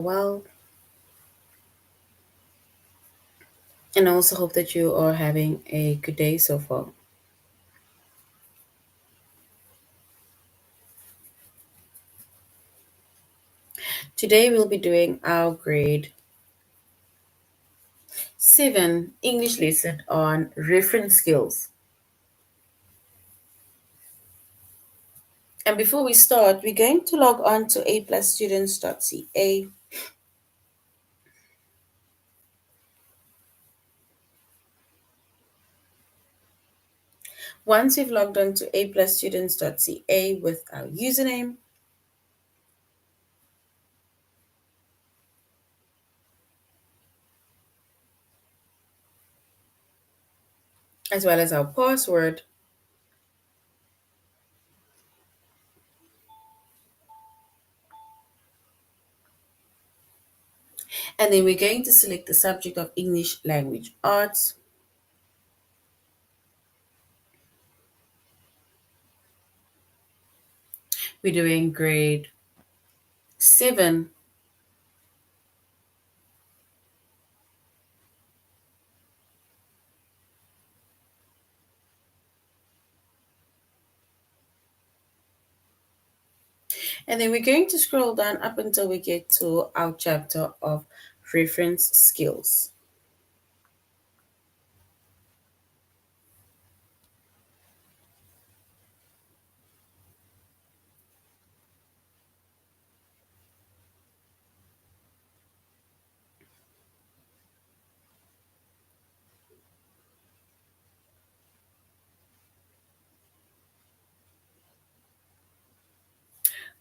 Well, and I also hope that you are having a good day so far. Today we'll be doing our grade 7 English lesson on reference skills. And before we start, we're going to log on to aplusstudents.ca. Once we've logged on to aplusstudents.ca with our username, as well as our password, and then we're going to select the subject of English Language Arts. We're doing grade 7. And then we're going to scroll down up until we get to our chapter of reference skills.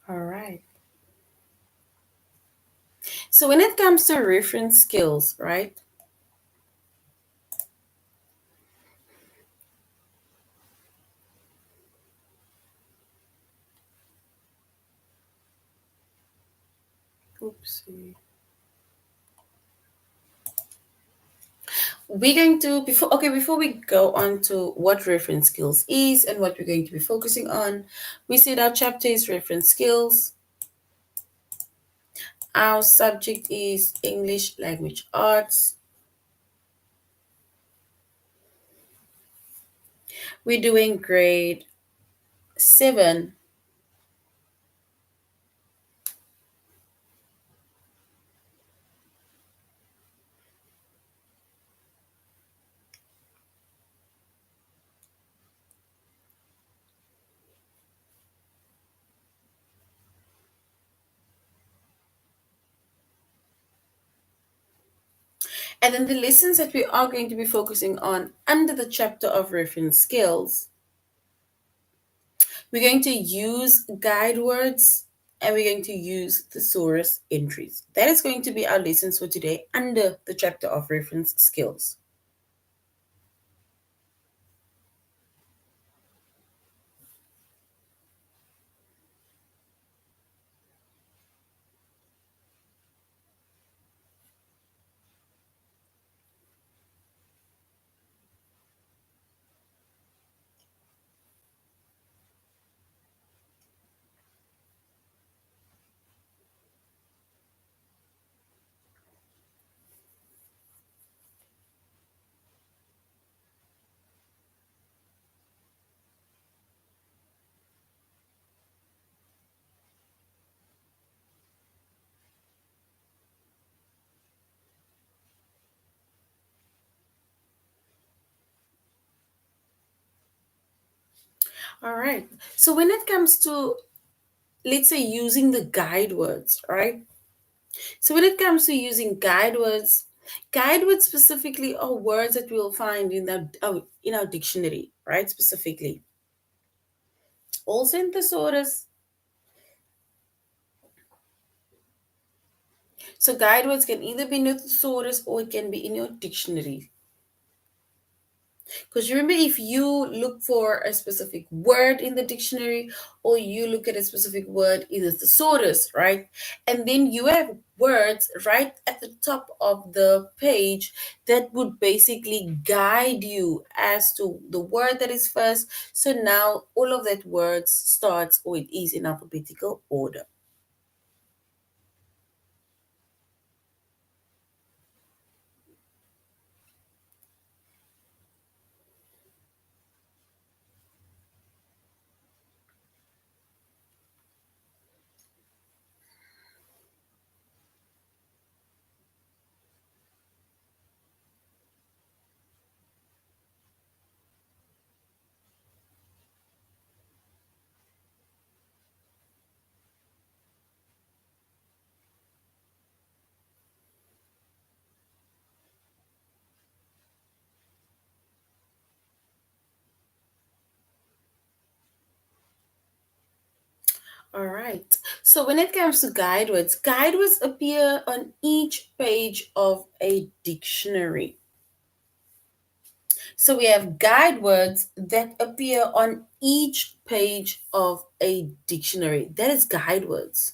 All right. So when it comes to reference skills, right? Oopsie. We're going to before we go on to what reference skills is and what we're going to be focusing on, we said our chapter is reference skills. Our subject is English Language Arts. We're doing grade 7. And then the lessons that we are going to be focusing on under the chapter of reference skills, we're going to use guide words and we're going to use thesaurus entries. That is going to be our lessons for today under the chapter of reference skills. All right. So when it comes to, let's say, using the guide words, right? So when it comes to using guide words specifically are words that we'll find in our dictionary, right? Specifically. Also in thesaurus. So guide words can either be in your thesaurus or it can be in your dictionary. Because remember, if you look for a specific word in the dictionary or you look at a specific word in the thesaurus, right? And then you have words right at the top of the page that would basically guide you as to the word that is first. So now all of that words starts or it is in alphabetical order. All right. So when it comes to guide words appear on each page of a dictionary. So we have guide words that appear on each page of a dictionary. That is guide words.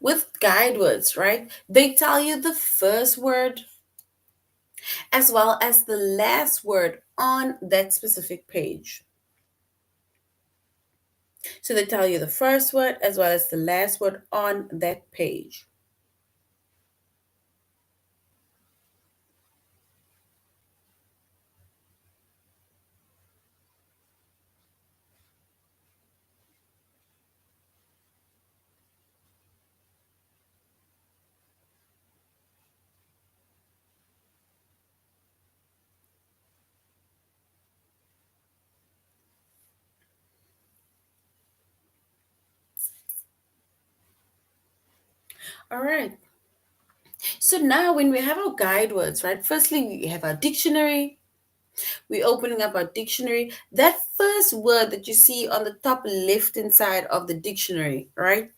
With guide words, right? They tell you the first word as well as the last word on that specific page. So they tell you the first word as well as the last word on that page. All right. So now when we have our guide words, right? Firstly, we have our dictionary. We're opening up our dictionary. That first word that you see on the top left hand side of the dictionary, right?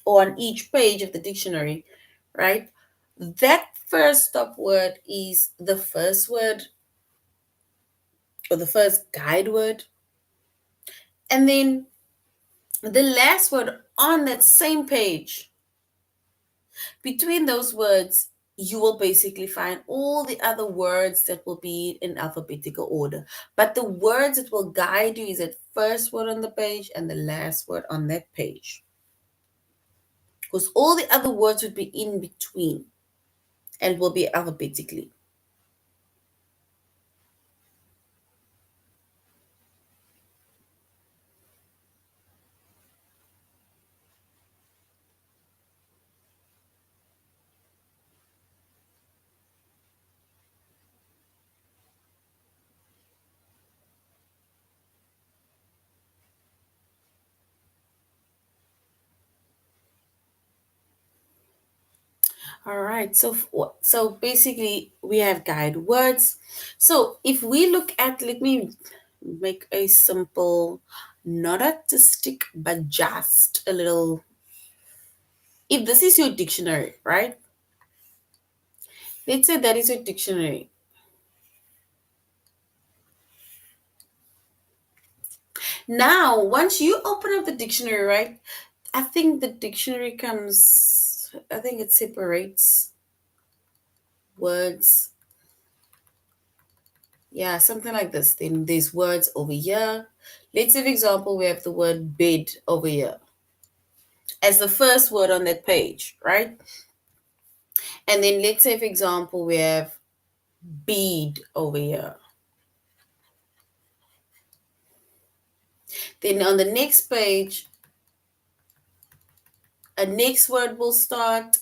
Or on each page of the dictionary, right? That first stop word is the first word or the first guide word. And then the last word on that same page, between those words, you will basically find all the other words that will be in alphabetical order. But the words that will guide you is that first word on the page and the last word on that page. Because all the other words would be in between and will be alphabetically. All right. So basically we have guide words. So if we look at, let me make a simple, not artistic, but just a little. If this is your dictionary, right? Let's say that is your dictionary. Now, once you open up the dictionary, right? I think the dictionary comes, I think it separates words. Yeah, something like this. Then there's words over here. Let's say, for example, we have the word bed over here as the first word on that page, right? And then let's say, for example, we have bead over here. Then on the next page, a next word will start.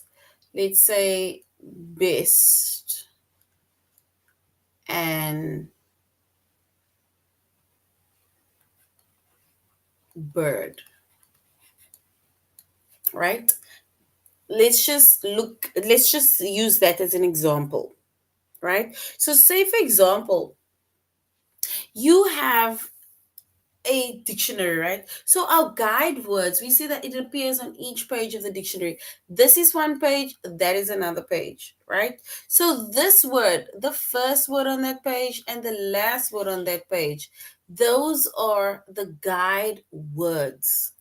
Let's say best and bird, right? Let's just use that as an example, right? So say for example, you have a dictionary, right? So our guide words, we see that it appears on each page of the dictionary. This is one page, that is another page, right? So this word, the first word on that page and the last word on that page, those are the guide words.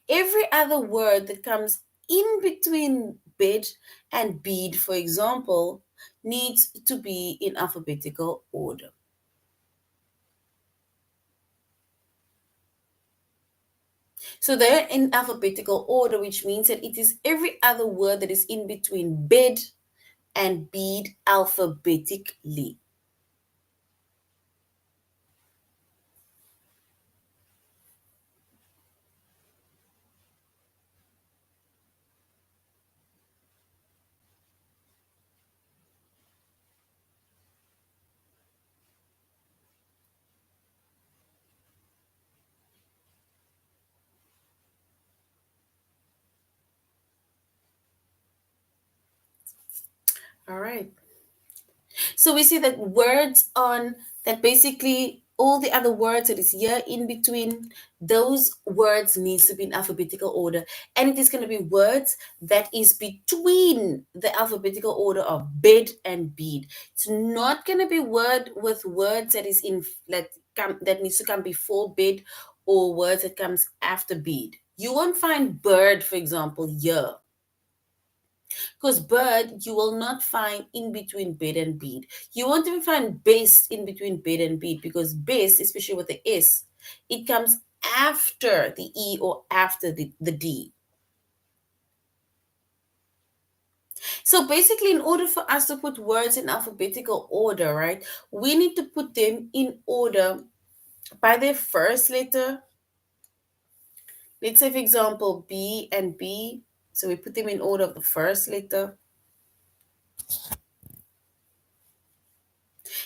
Every other word that comes in between bed and bead, for example, needs to be in alphabetical order. So they're in alphabetical order, which means that it is every other word that is in between bed and bead alphabetically. All right. So we see that words on that basically all the other words that is here in between, those words needs to be in alphabetical order, and it is going to be words that is between the alphabetical order of bed and bead. It's not going to be word with words that is in that needs to come before bed, or words that comes after bead. You won't find bird, for example, here, because bird, you will not find in between bed and bead. You won't even find best in between bed and bead, because best, especially with the S, it comes after the E or after the D. So basically, in order for us to put words in alphabetical order, right, we need to put them in order by their first letter. Let's say, for example, B and B. So we put them in order of the first letter.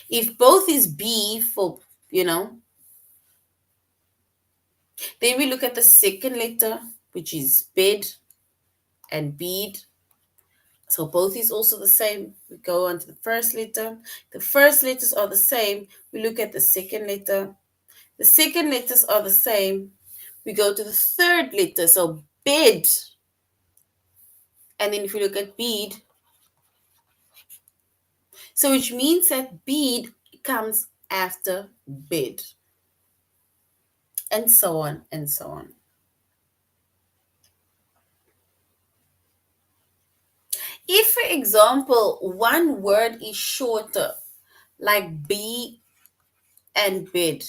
If both is B for, you know, then we look at the second letter, which is bed and bead. So both is also the same. We go on to the first letter. The first letters are the same. We look at the second letter. The second letters are the same. We go to the third letter. So bed. And then if we look at bead, so which means that bead comes after bed. And so on and so on. If, for example, one word is shorter, like B and bed,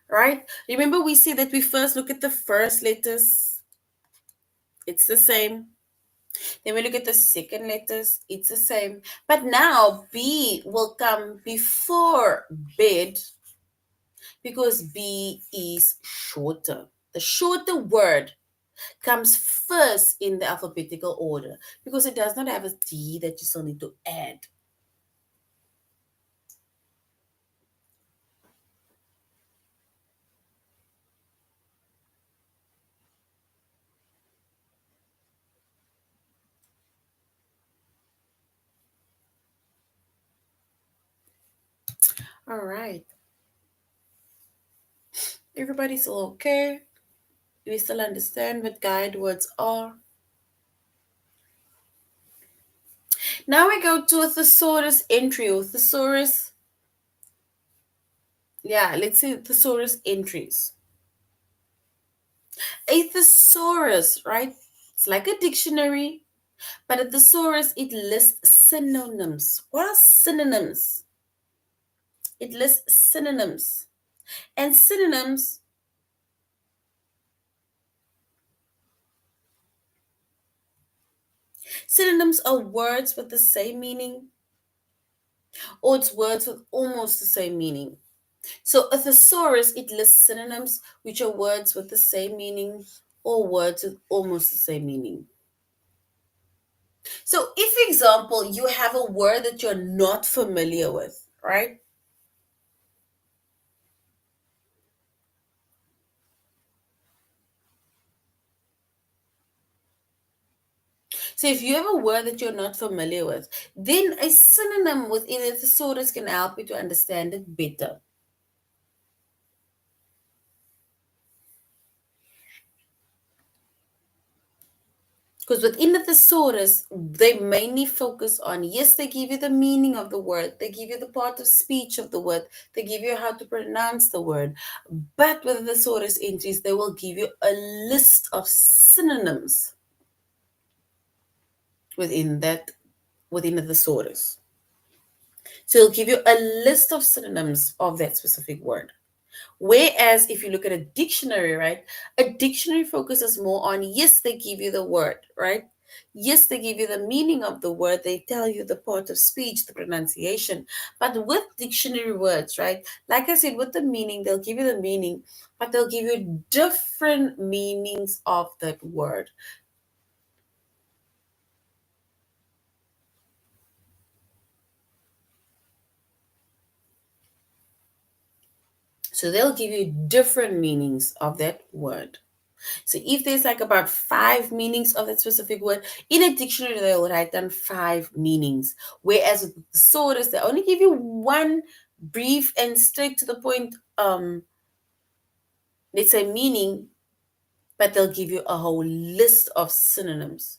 right? Remember, we said that we first look at the first letters, it's the same. Then we look at the second letters, it's the same. But now B will come before bed, because B is shorter. The shorter word comes first in the alphabetical order, because it does not have a D that you still need to add. All right. Everybody's all okay? Do we still understand what guide words are? Now we go to a thesaurus entry, or thesaurus. Yeah, let's say thesaurus entries. A thesaurus, right? It's like a dictionary, but a thesaurus, it lists synonyms. What are synonyms? It lists synonyms. And synonyms are words with the same meaning, or it's words with almost the same meaning. So a thesaurus, it lists synonyms, which are words with the same meaning or words with almost the same meaning. So if, for example, you have a word that you're not familiar with, right? So if you have a word that you're not familiar with, then a synonym within a thesaurus can help you to understand it better. Because within the thesaurus, they mainly focus on, yes, they give you the meaning of the word, they give you the part of speech of the word, they give you how to pronounce the word. But with the thesaurus entries, they will give you a list of synonyms within that, within the thesaurus. So it'll give you a list of synonyms of that specific word. Whereas if you look at a dictionary, right, a dictionary focuses more on, yes, they give you the word, right? Yes, they give you the meaning of the word. They tell you the part of speech, the pronunciation. But with dictionary words, right, like I said, with the meaning, they'll give you the meaning, but they'll give you different meanings of that word. So they'll give you different meanings of that word. So if there's like about 5 meanings of that specific word, in a dictionary they will write down 5 meanings. Whereas with the thesaurus, they only give you one brief and straight to the point, let's say meaning, but they'll give you a whole list of synonyms.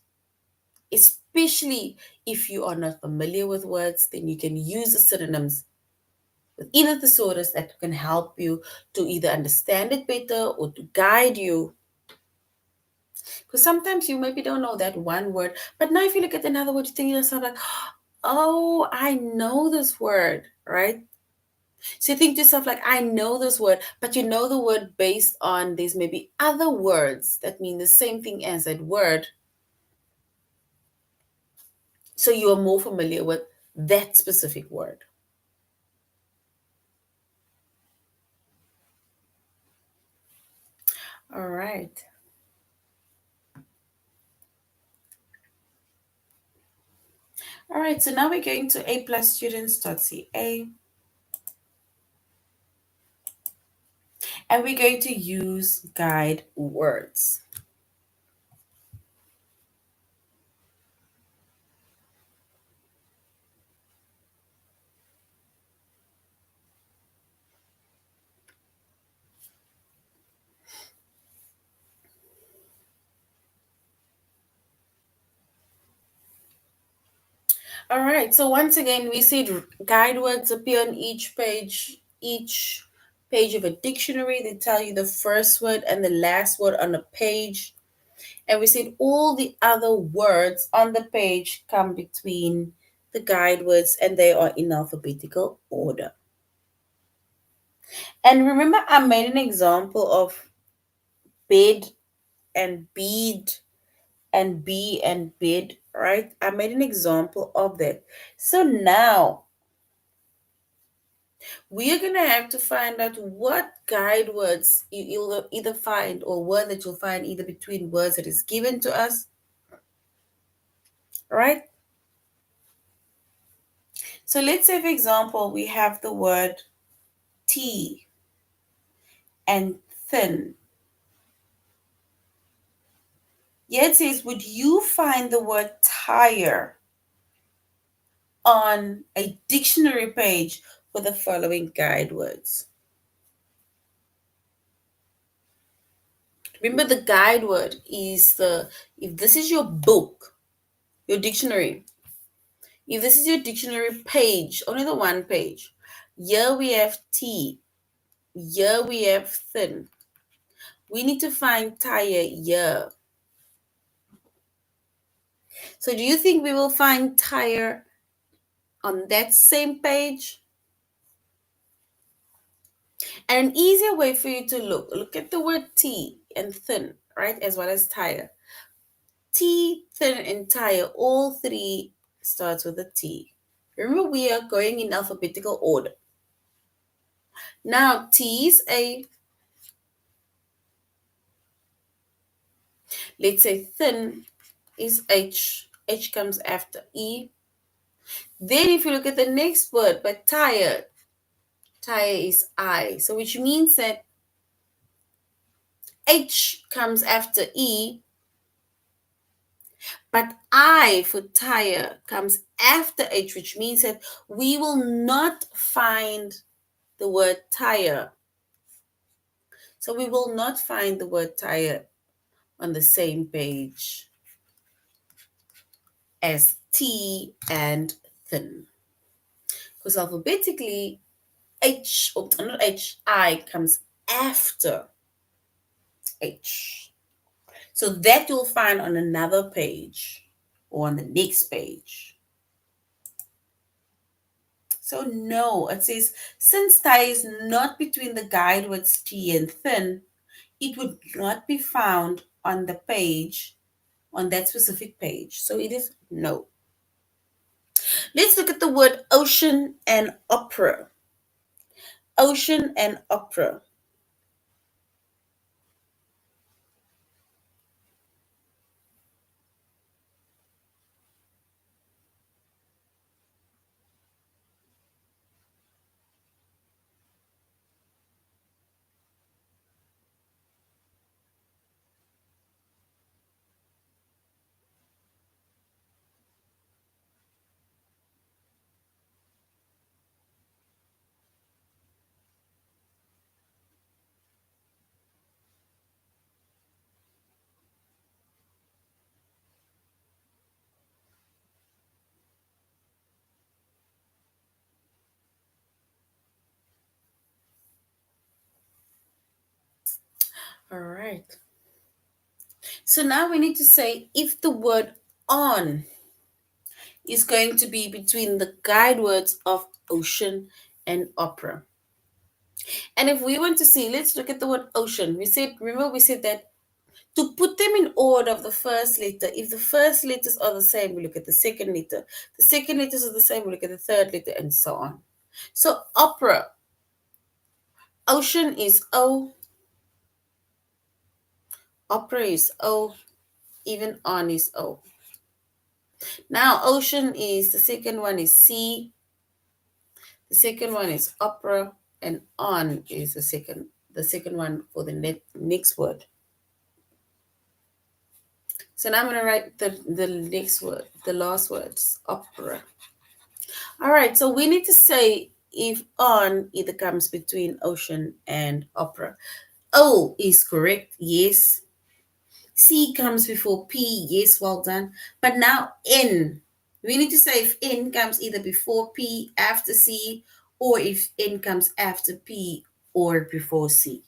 Especially if you are not familiar with words, then you can use the synonyms within a thesaurus that can help you to either understand it better or to guide you. Because sometimes you maybe don't know that one word, but now if you look at another word, you think to yourself like, oh, I know this word, right? So you think to yourself like, I know this word, but you know the word based on these maybe other words that mean the same thing as that word. So you are more familiar with that specific word. All right. All right. So now we're going to aplusstudents.ca and we're going to use guide words. All right. So once again, we said guide words appear on each page of a dictionary. They tell you the first word and the last word on a page. And we said all the other words on the page come between the guide words and they are in alphabetical order. And remember, I made an example of bed and bead and bee and bed, right? I made an example of that. So now we are going to have to find out what guide words you'll either find or word that you'll find either between words that is given to us, right? So let's say, for example, we have the word tea and thin. Here it says, would you find the word tire on a dictionary page for the following guide words? Remember, the guide word is if this is your book, your dictionary, if this is your dictionary page, only the one page, here we have tea, here we have thin. We need to find tire here. So do you think we will find tire on that same page? And an easier way for you to look at the word tea and thin, right, as well as tire. Tea, thin, and tire, all three starts with a T. Remember, we are going in alphabetical order. Now, T is A. Let's say thin is H. H comes after E. Then if you look at the next word, but tire, tire is I. So which means that H comes after E, but I for tire comes after H, which means that we will not find the word tire. So we will not find the word tire on the same page as T and thin. Because alphabetically, H, or not H, I comes after H. So that you'll find on another page or on the next page. So no, it says, since tie is not between the guide words T and thin, it would not be found on the page, on that specific page. So it is no. Let's look at the word ocean and opera. Ocean and opera. All right. So now we need to say if the word on is going to be between the guide words of ocean and opera. And if we want to see, let's look at the word ocean. Remember, we said that to put them in order of the first letter, if the first letters are the same, we look at the second letter. The second letters are the same, we look at the third letter, and so on. So, opera, ocean is O, opera is O, even on is O. Now, ocean is the second one is C, the second one is opera, and on is the second one for the next word. So now I'm going to write the next word, the last words, opera. All right, so we need to say if on either comes between ocean and opera. O is correct, yes. C comes before P, yes, well done. But now N. We need to say if N comes either before P, after C, or if N comes after P or before C.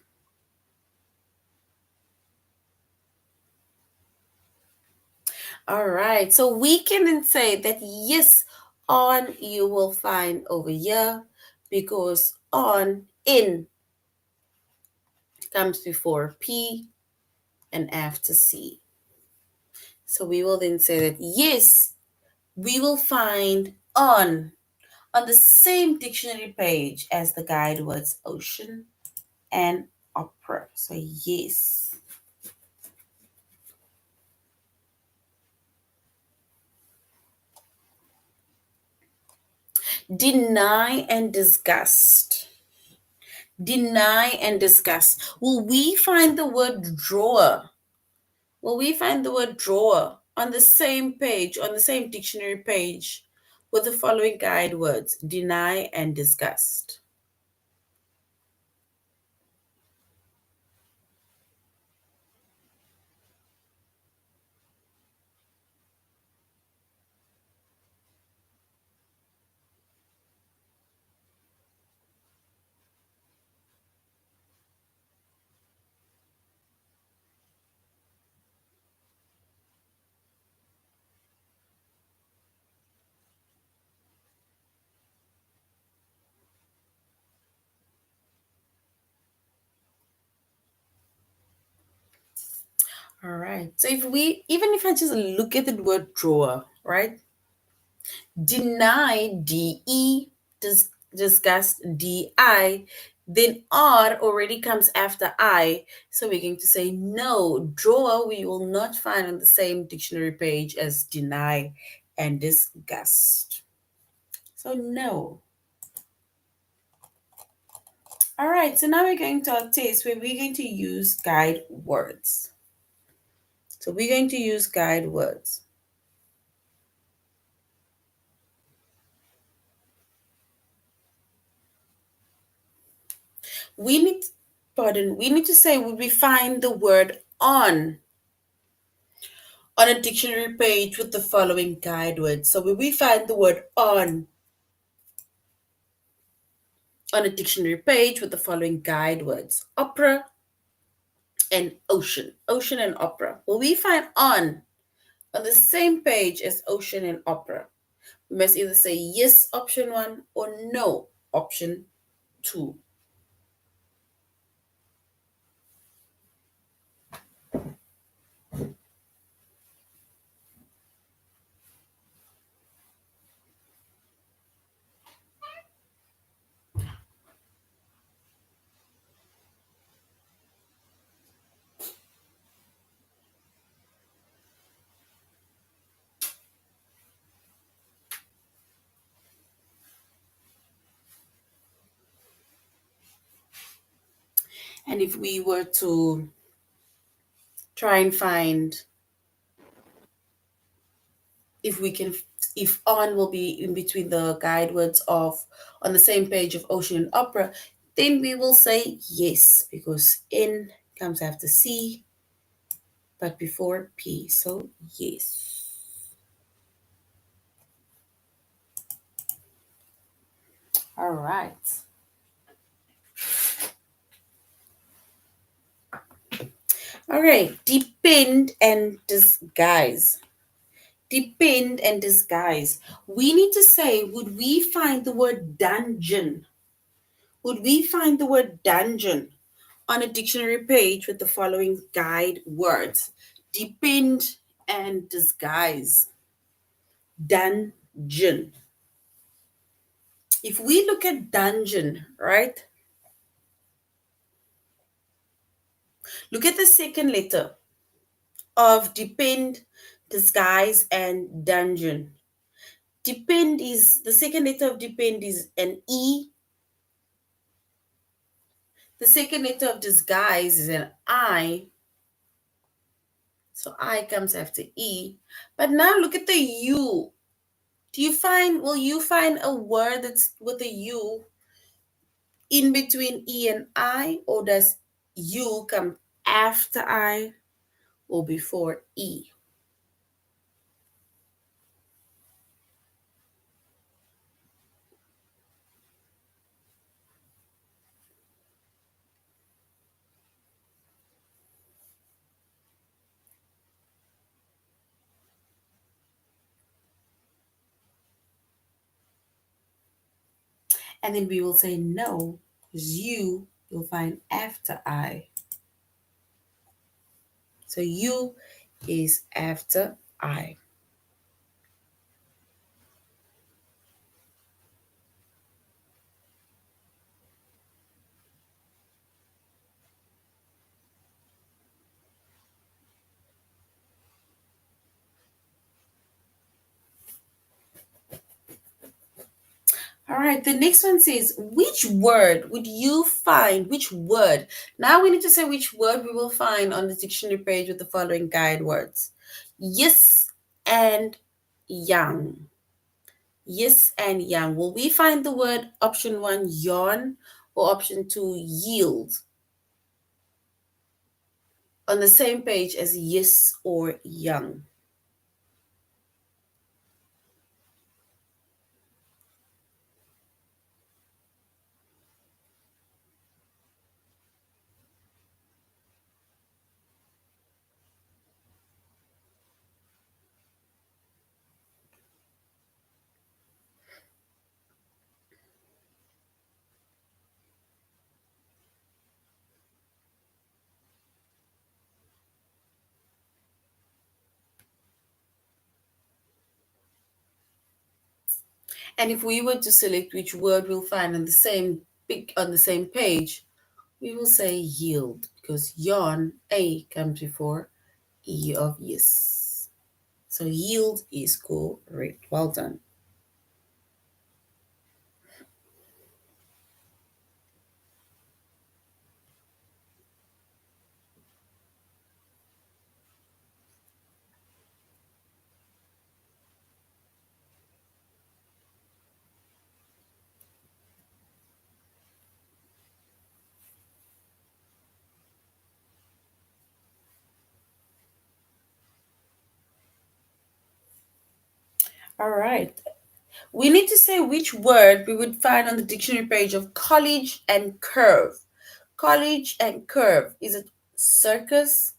All right, so we can then say that yes, on you will find over here because on in comes before P and after C. So we will then say that yes, we will find on the same dictionary page as the guide words ocean and opera. So yes. Deny and disgust. Deny and disgust. Will we find the word drawer? Will we find the word drawer on the same page, on the same dictionary page with the following guide words deny and disgust? All right. So even if I just look at the word drawer, right? Deny, D-E, disgust, D-I, then R already comes after I. So we're going to say no, drawer we will not find on the same dictionary page as deny and disgust. So no. All right, so now we're going to our test where we're going to use guide words. So we're going to use guide words. We need, we need to say we find the word on a dictionary page with the following guide words. So when we find the word on a dictionary page with the following guide words opera and ocean and opera. Will we find on the same page as ocean and opera? We must either say yes, option one, or no, option two. And if we were to try and find if we can if on will be in between the guide words of on the same page of ocean and opera, then we will say yes because N comes after C but before P. So yes. All right. All right, depend and disguise. Depend and disguise. We need to say, would we find the word dungeon? Would we find the word dungeon on a dictionary page with the following guide words? Depend and disguise. Dungeon. If we look at dungeon, right? Look at the second letter of depend, disguise, and dungeon. Depend is the second letter of depend is an E. The second letter of disguise is an I. So I comes after E. But now look at the U. Will you find a word that's with a U in between E and I? Or does U come after I or before E? And then we will say no, because you'll find after I. So U is after I. All right, the next one says, which word would you find? Which word? Now we need to say which word we will find on the dictionary page with the following guide words. Yes and young. Yes and young. Will we find the word option one, yawn, or option two, yield, on the same page as yes or young? And if we were to select which word we'll find on the same page, we will say yield, because yawn, A, comes before E of yes. So yield is correct. Well done. All right. We need to say which word we would find on the dictionary page of college and curve. College and curve. Is it circus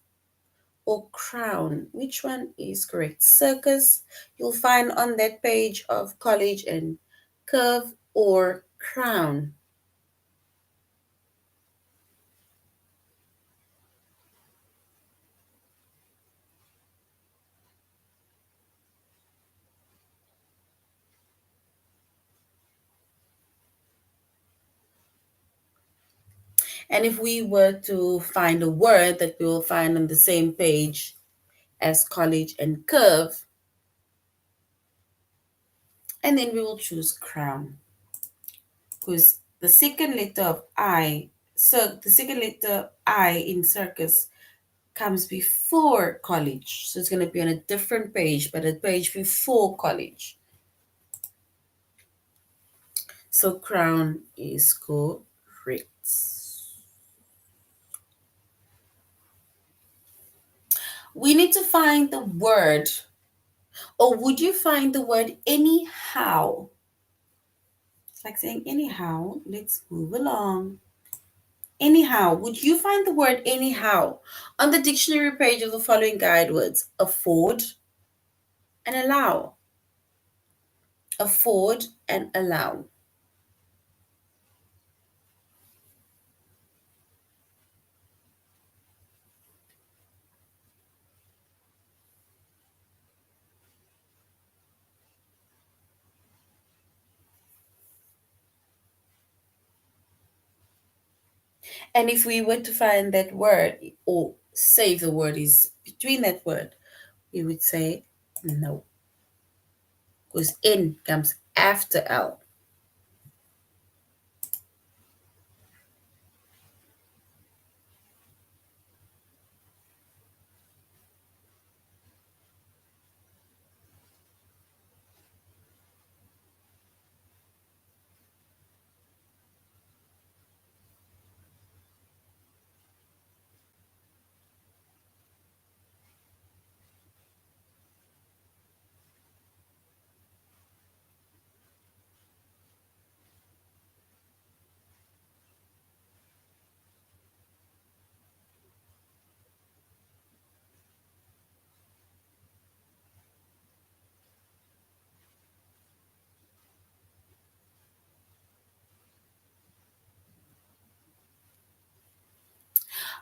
or crown? Which one is correct? Circus, you'll find on that page of college and curve, or crown. And if we were to find a word that we will find on the same page as college and curve, and then we will choose crown, because the second letter of I, so the second letter I in circus comes before college. So it's going to be on a different page, but a page before college. So crown is correct. We need to find the word, or would you find the word anyhow? It's like saying anyhow. Let's move along. Anyhow, would you find the word anyhow on the dictionary page of the following guide words? Afford and allow. Afford and allow. And if we were to find that word, or say if the word is between that word, we would say no, because N comes after L.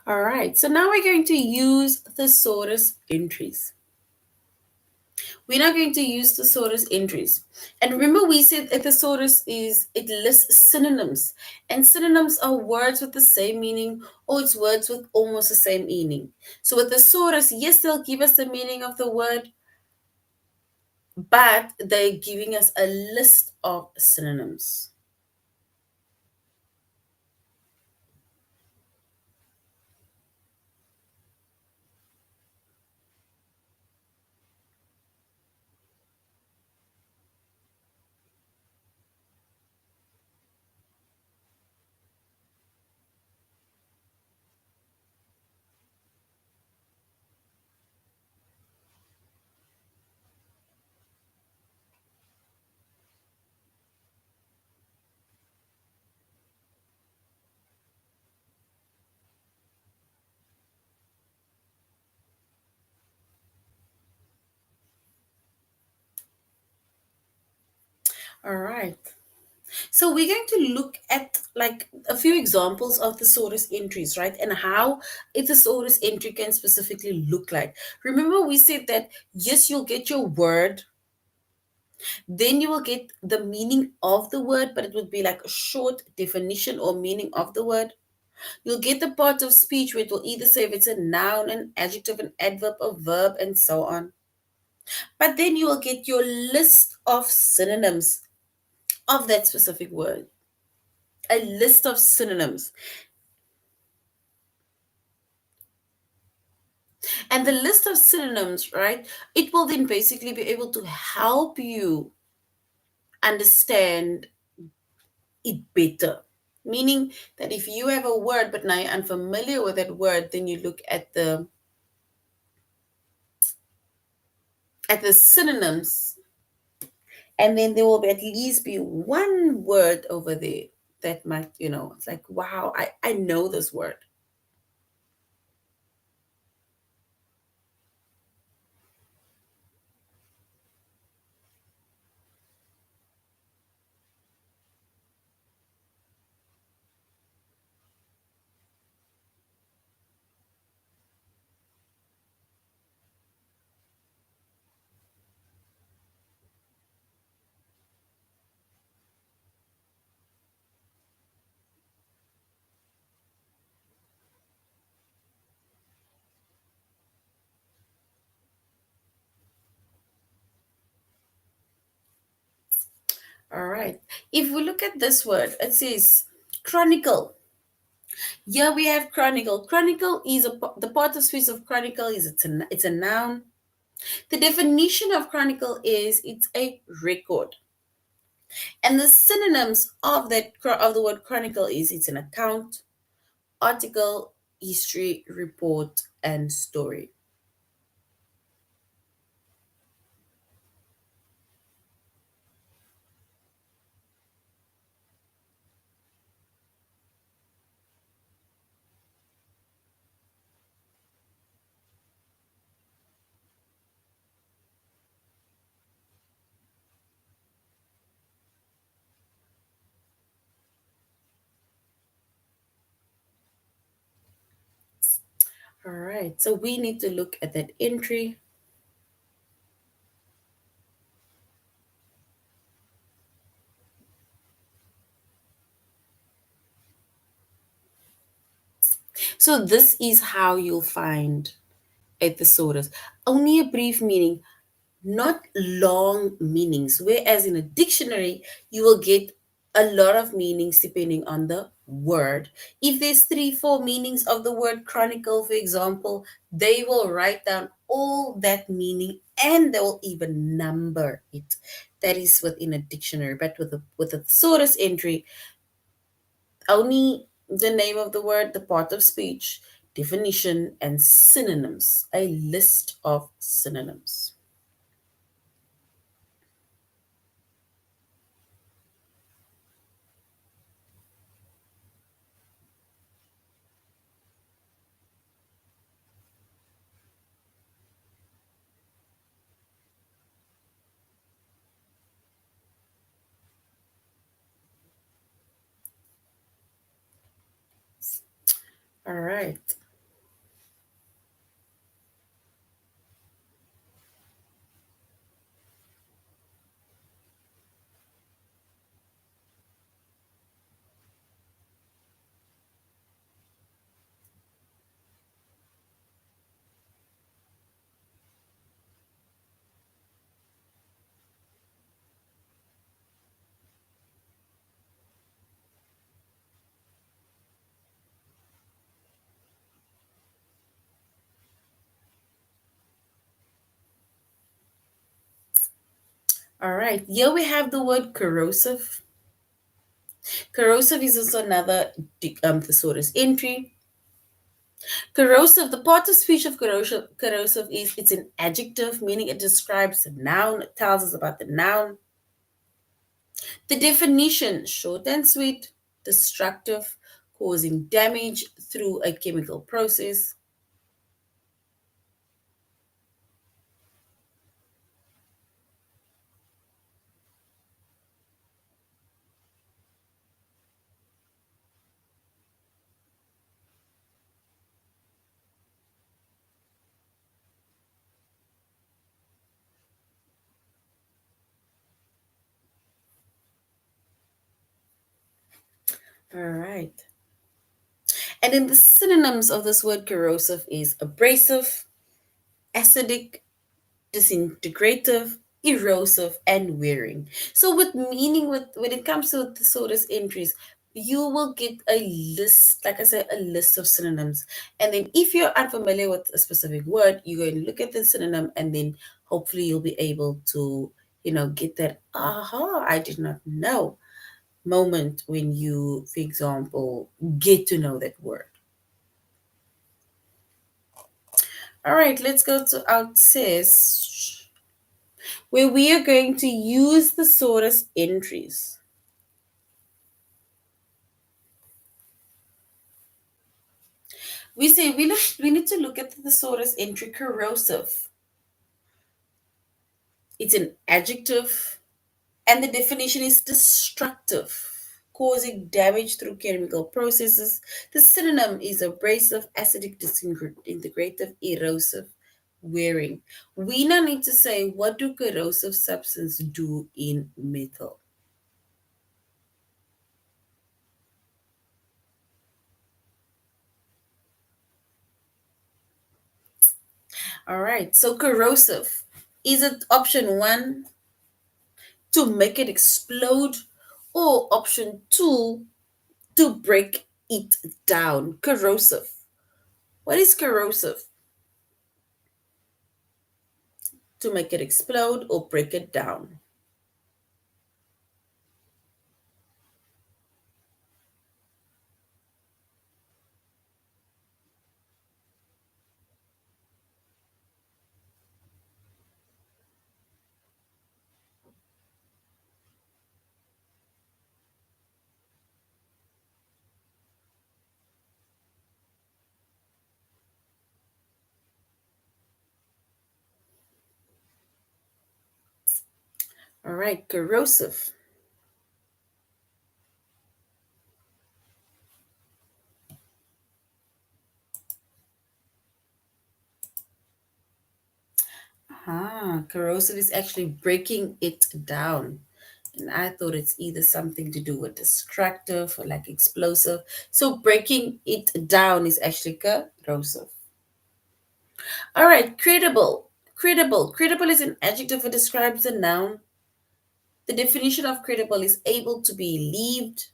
All right, so now we're going to use thesaurus entries. We're not going to use thesaurus entries. And remember, we said a thesaurus is it lists synonyms, and synonyms are words with the same meaning, or it's words with almost the same meaning. So with thesaurus, yes, they'll give us the meaning of the word, but they're giving us a list of synonyms. All right. So we're going to look at like a few examples of thesaurus entries, right? And how a thesaurus entry can specifically look like. Remember, we said that yes, you'll get your word, then you will get the meaning of the word, but it would be like a short definition or meaning of the word. You'll get the part of speech where it will either say if it's a noun, an adjective, an adverb, a verb, and so on. But then you will get your list of synonyms of that specific word, a list of synonyms. And the list of synonyms, right, it will then basically be able to help you understand it better. Meaning that if you have a word but now you're unfamiliar with that word, then you look at the synonyms, and then there will be at least be one word over there that might, it's like, wow, I know this word. All right. If we look at this word, it says chronicle. Here we have chronicle. Chronicle is the part of speech of chronicle is it's a noun. The definition of chronicle is it's a record. And the synonyms of of the word chronicle is it's an account, article, history, report, and story. All right, so we need to look at that entry. So this is how you'll find a thesaurus. Only a brief meaning, not long meanings. Whereas in a dictionary, you will get a lot of meanings depending on the word. If there's three, four meanings of the word chronicle, for example, they will write down all that meaning and they will even number it. That is within a dictionary. But with a thesaurus entry, only the name of the word, the part of speech, definition, and synonyms. A list of synonyms. All right. All right. Here we have the word corrosive. Corrosive is also another thesaurus entry. Corrosive, the part of speech of corrosive is it's an adjective, meaning it describes a noun, it tells us about the noun. The definition, short and sweet, destructive, causing damage through a chemical process. All right. And then the synonyms of this word corrosive is abrasive, acidic, disintegrative, erosive, and wearing. So, with meaning, with when it comes to thesaurus entries, you will get a list, like I said, a list of synonyms. And then, if you're unfamiliar with a specific word, you go and look at the synonym, and then hopefully you'll be able to, get that aha, I did not know moment when you, for example, get to know that word. All right, let's go to our test where we are going to use the thesaurus entries. We say we need to look at the thesaurus entry corrosive. It's an adjective, and the definition is destructive, causing damage through chemical processes. The synonym is abrasive, acidic, disintegrative, erosive, wearing. We now need to say, what do corrosive substances do in metal? All right, so corrosive. Is it option one, to make it explode, or option two, to break it down? Corrosive. What is corrosive? To make it explode or break it down. All right, corrosive. Corrosive is actually breaking it down. And I thought it's either something to do with destructive or like explosive. So breaking it down is actually corrosive. All right, credible. Credible. Credible is an adjective that describes a noun. The definition of credible is able to be believed.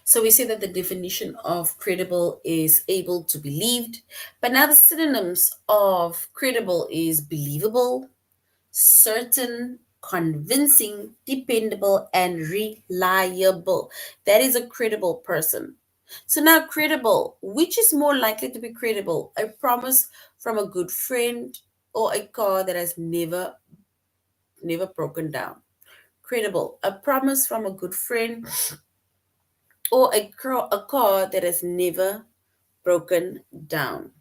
So we say that the definition of credible is able to be believed. But now the synonyms of credible is believable, certain, convincing, dependable, and reliable. That is a credible person. So now, credible, which is more likely to be credible? A promise from a good friend or a car that has never broken down? Credible, a promise from a good friend or a car that has never broken down.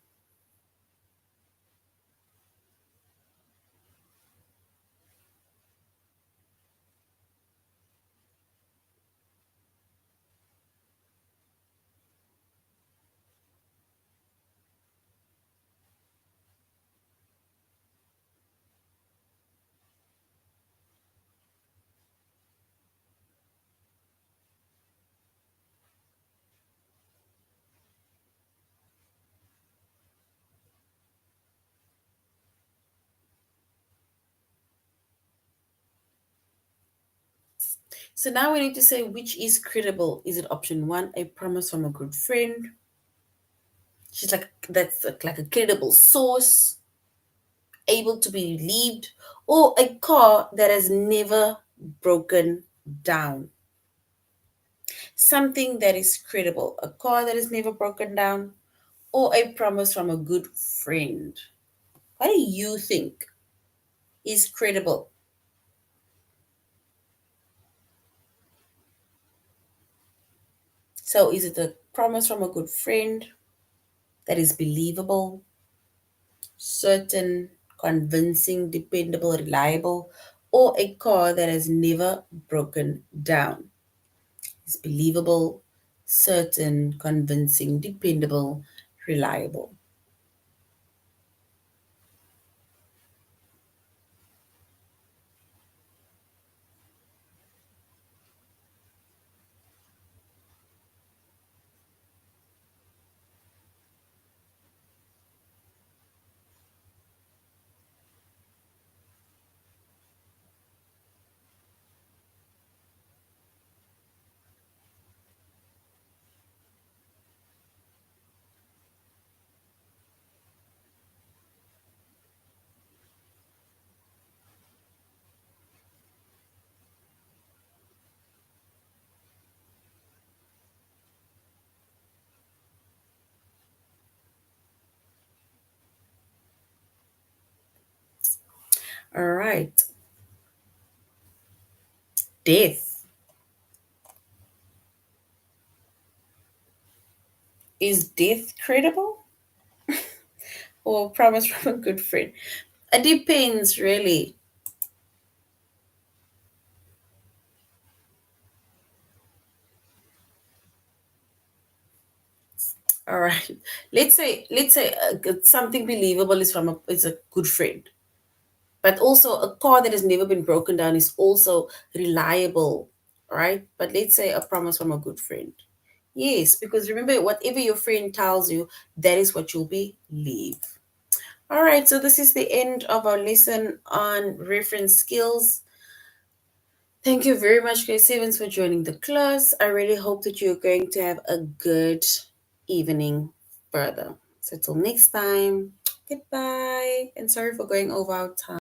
So now we need to say which is credible. Is it option one, a promise from a good friend? She's like, that's like a credible source, able to be believed, or a car that has never broken down. Something that is credible, a car that has never broken down, or a promise from a good friend. What do you think is credible? So, is it a promise from a good friend that is believable, certain, convincing, dependable, reliable, or a car that has never broken down? It's believable, certain, convincing, dependable, reliable. All right. Death. Is death credible or promise from a good friend? It depends, really. All right. Let's say something believable is a good friend, but also a car that has never been broken down is also reliable, right? But let's say a promise from a good friend. Yes, because remember, whatever your friend tells you, that is what you'll believe. All right, so this is the end of our lesson on reference skills. Thank you very much, grade sevens, for joining the class. I really hope that you're going to have a good evening further. So, till next time, goodbye, and sorry for going over our time.